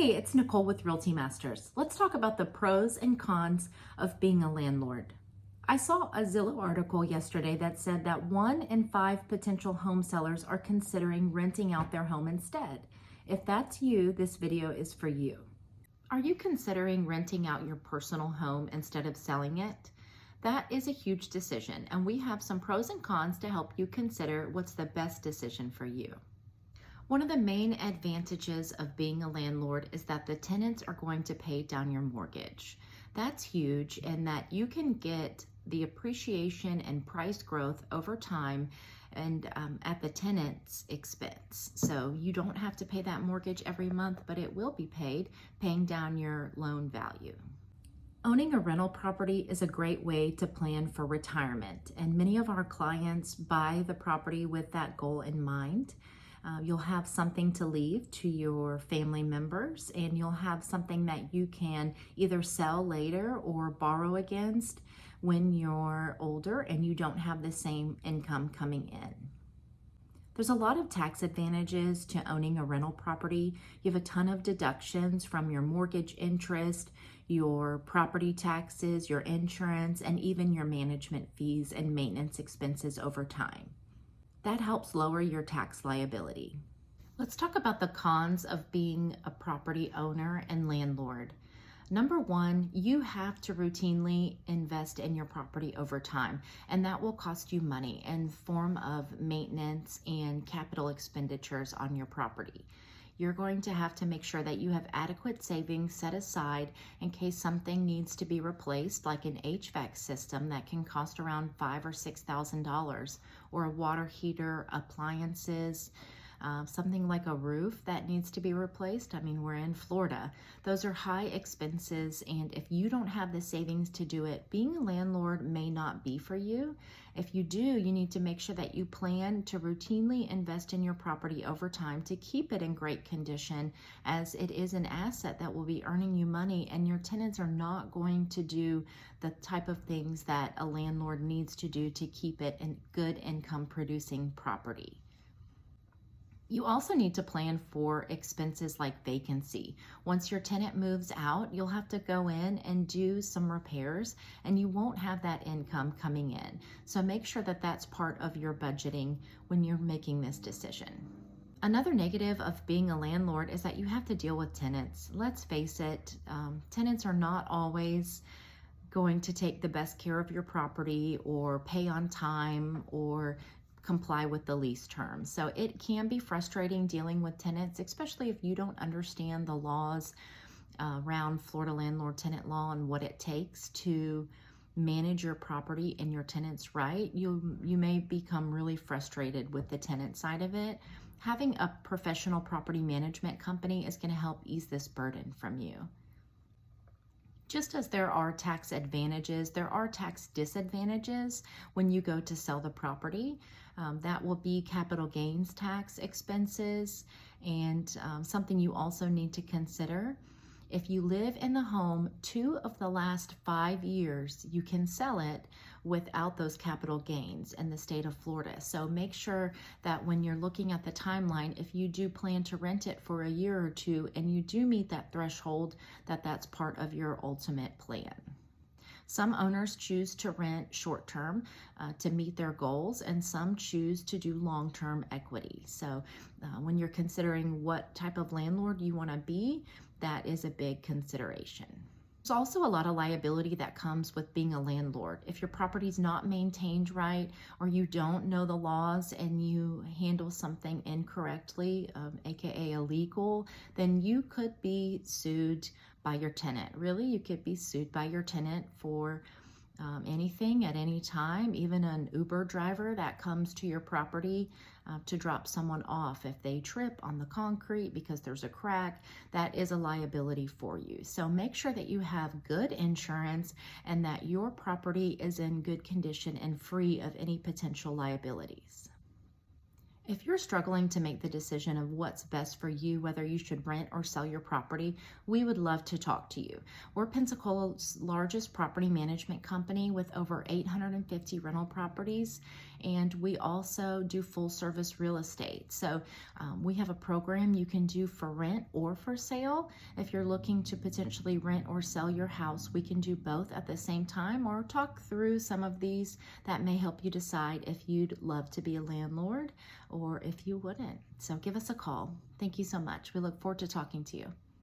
Hey, it's Nicole with Realty Masters. Let's talk about the pros and cons of being a landlord. I saw a Zillow article yesterday that said that 1 in 5 potential home sellers are considering renting out their home instead. If that's you, this video is for you. Are you considering renting out your personal home instead of selling it? That is a huge decision, and we have some pros and cons to help you consider what's the best decision for you. One of the main advantages of being a landlord is that the tenants are going to pay down your mortgage. That's huge, and that you can get the appreciation and price growth over time and at the tenant's expense. So you don't have to pay that mortgage every month, but it will be paid, paying down your loan value. Owning a rental property is a great way to plan for retirement, and many of our clients buy the property with that goal in mind. You'll have something to leave to your family members, and you'll have something that you can either sell later or borrow against when you're older and you don't have the same income coming in. There's a lot of tax advantages to owning a rental property. You have a ton of deductions from your mortgage interest, your property taxes, your insurance, and even your management fees and maintenance expenses over time. That helps lower your tax liability. Let's talk about the cons of being a property owner and landlord. Number one, you have to routinely invest in your property over time, and that will cost you money in form of maintenance and capital expenditures on your property. You're going to have to make sure that you have adequate savings set aside in case something needs to be replaced, like an HVAC system that can cost around $5,000 or $6,000, or a water heater, appliances, something like a roof that needs to be replaced. I mean, we're in Florida. Those are high expenses, and if you don't have the savings to do it, being a landlord may not be for you. If you do, you need to make sure that you plan to routinely invest in your property over time to keep it in great condition, as it is an asset that will be earning you money, and your tenants are not going to do the type of things that a landlord needs to do to keep it in good income producing property. You also need to plan for expenses like vacancy. Once your tenant moves out, you'll have to go in and do some repairs, and you won't have that income coming in. So make sure that that's part of your budgeting when you're making this decision. Another negative of being a landlord is that you have to deal with tenants. Let's face it, tenants are not always going to take the best care of your property or pay on time or comply with the lease terms. So it can be frustrating dealing with tenants, especially if you don't understand the laws around Florida landlord tenant law and what it takes to manage your property and your tenants right. You may become really frustrated with the tenant side of it. Having a professional property management company is going to help ease this burden from you. Just as there are tax advantages, there are tax disadvantages when you go to sell the property. That will be capital gains tax expenses, and something you also need to consider. If you live in the home 2 of the last 5 years, you can sell it without those capital gains in the state of Florida. So make sure that when you're looking at the timeline, if you do plan to rent it for a year or two and you do meet that threshold, that's part of your ultimate plan. Some owners choose to rent short-term to meet their goals, and some choose to do long-term equity. So when you're considering what type of landlord you want to be, that is a big consideration. There's also a lot of liability that comes with being a landlord. If your property's not maintained right, or you don't know the laws and you handle something incorrectly, aka illegal, then you could be sued by your tenant. Really, you could be sued by your tenant for anything at any time, even an Uber driver that comes to your property to drop someone off. If they trip on the concrete because there's a crack, that is a liability for you. So make sure that you have good insurance and that your property is in good condition and free of any potential liabilities. If you're struggling to make the decision of what's best for you, whether you should rent or sell your property, we would love to talk to you. We're Pensacola's largest property management company with over 850 rental properties, and we also do full service real estate. So we have a program you can do for rent or for sale. If you're looking to potentially rent or sell your house, we can do both at the same time, or talk through some of these that may help you decide if you'd love to be a landlord or if you wouldn't. So give us a call. Thank you so much. We look forward to talking to you.